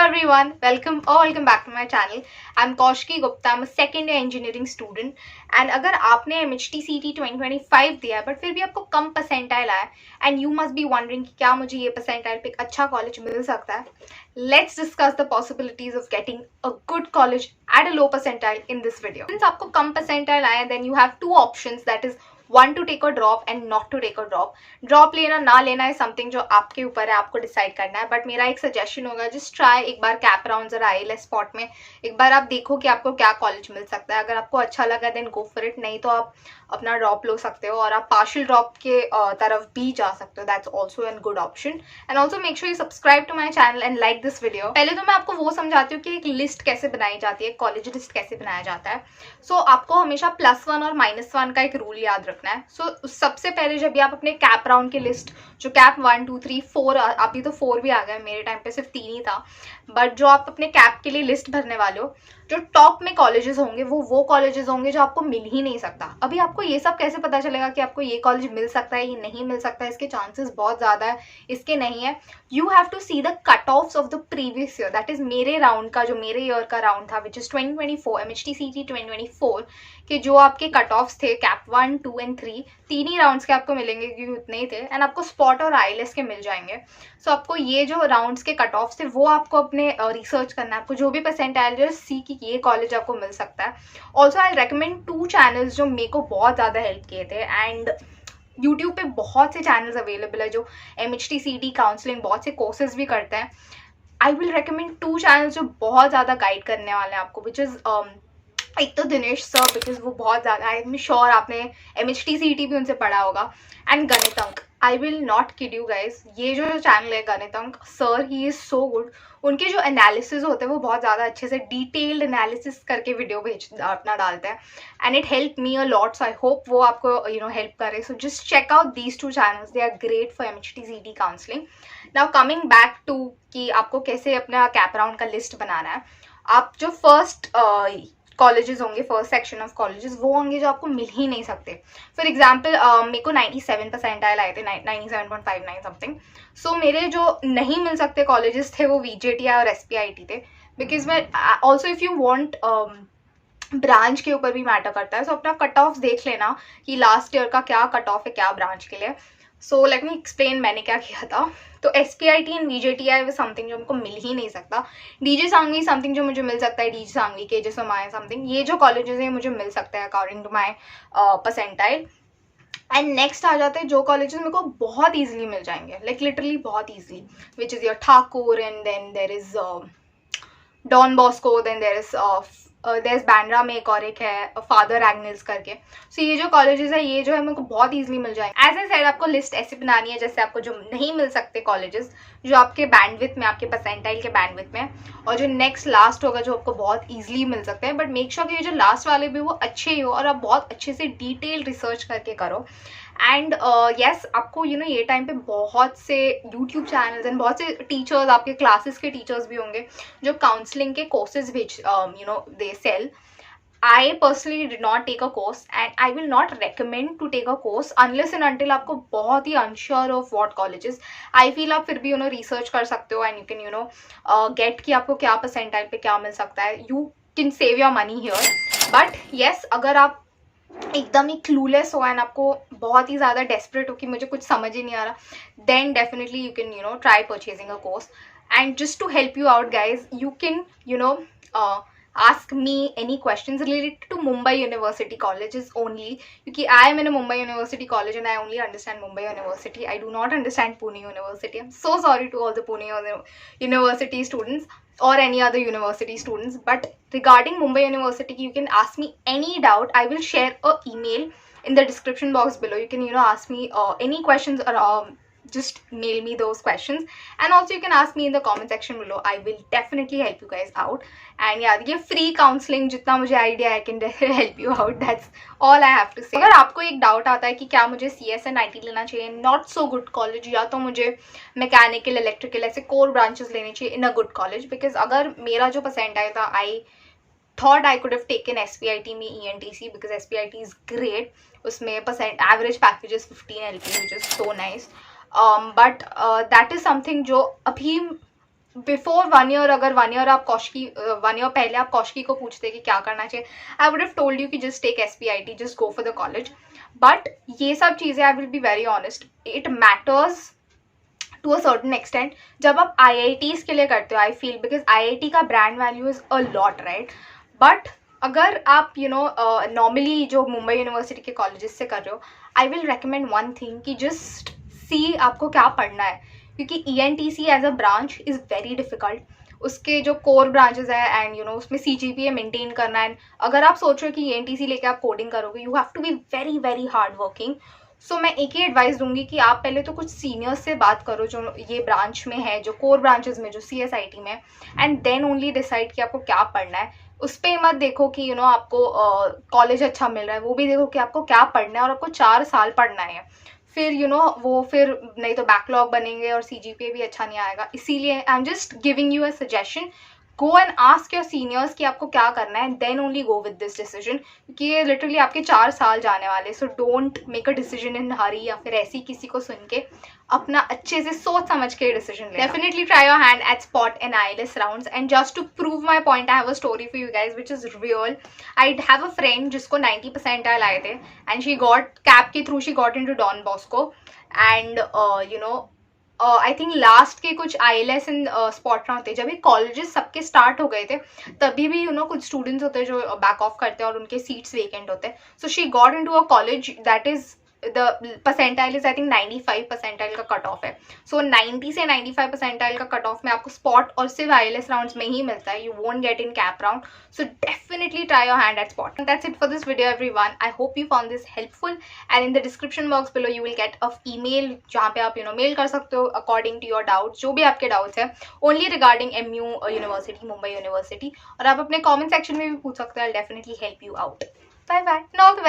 everyone, welcome back to my channel. I'm Kaushki Gupta. I'm a second year engineering student. And अगर आपने MHT-CET 2025 दिया है but फिर भी आपको कम परसेंटाइल आया and you must be wondering कि क्या मुझे ये परसेंटाइल पे एक अच्छा कॉलेज मिल सकता है. Let's discuss the possibilities of getting a good college at a low percentile in this video. Since आपको कम परसेंटाइल आया, then you have two options, that is one to take a drop and not to take a drop. Drop लेना ना लेना है something जो आपके ऊपर है, आपको डिसाइड करना है. बट मेरा एक सजेशन होगा, जस्ट ट्राई एक बार कैप राउंड जरा IELTS स्पॉट में एक बार आप देखो कि आपको क्या कॉलेज मिल सकता है. अगर आपको अच्छा लगा देन गो फॉर इट, नहीं तो आप अपना ड्रॉप लो सकते हो और आप पार्शियल ड्रॉप के तरफ भी जा सकते हो. That's also an good option. And also make sure you subscribe to my channel and like this video. पहले तो मैं आपको वो समझाती हूँ कि एक लिस्ट कैसे बनाई जाती है, कॉलेज लिस्ट कैसे बनाया जाता है. सो आपको हमेशा +1 और -1 का एक रूल याद रखना है. सो सबसे पहले जब भी आप अपने कैप राउंड की लिस्ट, जो कैप 1 2 3 4, अभी तो 4 भी आ गए, मेरे टाइम पे सिर्फ 3 ही था, बट जो आप अपने कैप के लिए लिस्ट भरने वाले हो, जो टॉप में कॉलेजेस होंगे वो कॉलेजेस होंगे जो आपको मिल ही नहीं सकता. अभी आपको ये सब कैसे पता चलेगा कि आपको ये कॉलेज मिल सकता है, ये नहीं मिल सकता है? इसके चांसेस बहुत ज़्यादा है, इसके नहीं है. You have to see the cut offs of the previous year, that is मेरे राउंड का, जो मेरे ईयर का राउंड था, विच इज 2024 MHT-CET 2024 के जो आपके कट ऑफ्स थे कैप 1 2 एंड 3, तीन ही राउंड्स के आपको मिलेंगे क्योंकि उतने ही थे. एंड आपको स्पॉट और IELTS के मिल जाएंगे. सो आपको ये जो राउंड्स के कट ऑफ्स थे वो आपको अपने रिसर्च करना है. आपको जो भी परसेंटाइल जो सी की ये कॉलेज आपको मिल सकता है. ऑल्सो आई रेकमेंड 2 चैनल्स जो मेरे को बहुत ज़्यादा हेल्प किए थे. एंड यूट्यूब पे बहुत से चैनल्स अवेलेबल है जो MHT-CET काउंसलिंग बहुत से कोर्सेज भी करते हैं. आई विल रेकमेंड 2 चैनल्स जो बहुत ज़्यादा गाइड करने वाले हैं आपको, विच इज़ एक तो दिनेश सर, बिकॉज वो बहुत ज़्यादा, आई एम श्योर आपने MHT-CET भी उनसे पढ़ा होगा. एंड गणित अंक, I will not kid you guys, ये जो चैनल है गणित अंक sir, he is so good. उनके जो एनालिसिस होते हैं वो बहुत ज़्यादा अच्छे से डिटेल्ड एनालिसिस करके वीडियो अपना डालते हैं. And it help me a lot. So I hope वो आपको हेल्प करे. So just check out these 2 channels, they are great for MHT-CET counselling. Now coming back to कि आपको कैसे अपना कैप राउंड का लिस्ट बनाना है. आप जो फर्स्ट कॉलेजेस होंगे, फर्स्ट सेक्शन ऑफ कॉलेजेस, वो होंगे जो आपको मिल ही नहीं सकते. फॉर एग्जाम्पल मेरे को 97 परसेंटाइल आए थे, 97.59 समथिंग. सो मेरे जो नहीं मिल सकते कॉलेजेस थे वो VJTI और SPIT थे. बिकॉज मैं also if you want, branch के ऊपर भी मैटर करता है. सो अपना कट ऑफ देख लेना कि लास्ट ईयर का क्या कट ऑफ है क्या ब्रांच के लिए. सो लेट मी एक्सप्लेन मैंने क्या किया था. तो SPIT एंड VJTI वो समथिंग जो हमको मिल ही नहीं सकता. DJ सांगवी समथिंग जो मुझे मिल सकता है, DJ सांगवी के जैसे माए समथिंग, ये जो कॉलेजेस हैं मुझे मिल सकता है according to my percentile. And next आ जाते हैं जो कॉलेजेस मेरे को बहुत ईजिली मिल जाएंगे, लाइक लिटरली बहुत easily, which is your Thakur, and then there is Don Bosco, then there is Bandra में एक और एक है फादर एग्नेल्स करके. सो ये जो कॉलेजेस है ये जो है मेरे को बहुत ईजिली मिल जाएंगे. एज ए साइड आपको लिस्ट ऐसे बनानी है जैसे आपको जो नहीं मिल सकते कॉलेजेस, जो आपके बैंडविथ में, आपके परसेंटाइल के बैंडविथ में, और जो नेक्स्ट लास्ट होगा जो आपको बहुत ईजिली मिल सकते हैं. बट मेक श्योर कि ये जो लास्ट वाले भी वो अच्छे ही हो और आप बहुत अच्छे से डिटेल रिसर्च करके करो. एंड येस, आपको ये टाइम पे बहुत से यूट्यूब चैनल्स एंड बहुत से टीचर्स, आपके क्लासेस के टीचर्स भी होंगे जो काउंसलिंग के कोर्सेज भेज they sell. I personally did not take a course and I will not recommend to take a course unless and until आपको बहुत ही unsure of what colleges. I feel आप फिर भी research कर सकते हो and you can get कि आपको क्या percentile पे क्या मिल सकता है. You can save your money here. But yes, अगर आप एकदम ही क्लूलेस हो एंड आपको बहुत ही ज़्यादा डेस्परेट हो कि मुझे कुछ समझ ही नहीं आ रहा, then definitely you can try purchasing a course. And just to help you out guys, you can ask me any questions related to Mumbai University colleges only, because I am in a Mumbai University college and I only understand Mumbai University. I do not understand Pune University. I'm so sorry to all the Pune University students or any other university students, but regarding Mumbai University you can ask me any doubt. I will share a email in the description box below. You can ask me any questions, or just mail me those questions, and also you can ask me in the comment section below. I will definitely help you guys out. And yeah, ये free counseling जितना मुझे idea I can help you out. That's all I have to say. अगर आपको एक doubt आता है कि क्या मुझे CS and IT लेना चाहिए, not so good college, या तो मुझे mechanical, electrical ऐसे core branches लेने चाहिए in a good college, because अगर मेरा जो percentile था, I thought I could have taken SPIT में ENTC because SPIT is great. उसमें average package is 15 LP, which is so nice. But that is something जो अभी बिफोर 1 ईयर, अगर 1 year आप कौशिकी 1 ईयर पहले आप कौशिकी को पूछते कि क्या करना चाहिए, I would have told you कि just take SPIT, just go for the college. But ये सब चीज़ें, I will be very honest, it matters to a certain extent जब आप IITs के लिए करते हो. आई फील बिकॉज IIT का brand value is a lot, right. But अगर आप नॉर्मली जो मुंबई यूनिवर्सिटी के कॉलेजेस से कर रहे हो, I will recommend one thing कि जस्ट सी आपको क्या पढ़ना है, क्योंकि ENTC as a branch is very difficult. उसके जो कोर ब्रांचेस है एंड उसमें CGPA मेंटेन करना है. अगर आप सोच रहे हो कि ENTC लेके आप कोडिंग करोगे, you have to be very very hard working. So मैं एक ही एडवाइस दूंगी कि आप पहले तो कुछ सीनियर्स से बात करो जो ये ब्रांच में है, जो कोर ब्रांचेस में, जो CSIT में, एंड देन ओनली डिसाइड कि आपको क्या पढ़ना है. उस पर मत देखो कि आपको कॉलेज अच्छा मिल रहा है, वो भी देखो कि आपको क्या पढ़ना है और आपको 4 साल पढ़ना है. फिर वो फिर नहीं तो बैकलॉग बनेंगे और CGPA भी अच्छा नहीं आएगा. इसीलिए I am just giving you a suggestion, go and ask your seniors कि आपको क्या करना है, then only go with this decision, क्योंकि ये लिटरली आपके 4 साल जाने वाले. So don't make a decision in hurry या फिर ऐसी किसी को सुन के. अपना अच्छे से सोच समझ के डिसीजन ले. Definitely try your hand at spot and ILS rounds. And just to prove my point, I have a story for you guys which is real. I have a friend जिसको 90 परसेंटाइल आए थे and she got CAP के through, she got into Don Bosco. And I think last के कुछ ILS इन spot round थे, जब ये colleges सबके स्टार्ट हो गए थे, तभी भी कुछ स्टूडेंट्स होते हैं जो बैक ऑफ करते हैं और उनके सीट्स वेकेंट होते हैं. So she got into a college that is the percentile is I think 95 percentile का कट ऑफ है. सो 90 से 95 परसेंटाइल का कट ऑफ में आपको स्पॉट और सिर्फ ILS राउंड्स में ही मिलता है. You won't get in cap round. So definitely try your hand at spot. That's it for this video everyone. I hope you found this helpful, and in the description box below you will get a email जहाँ पे आप mail कर सकते हो according to your doubts, जो भी आपके doubts है, only regarding MU university, Mumbai university. और आप अपने comment section में भी पूछ सकते हो. I'll definitely help you out. Bye bye. And all the best.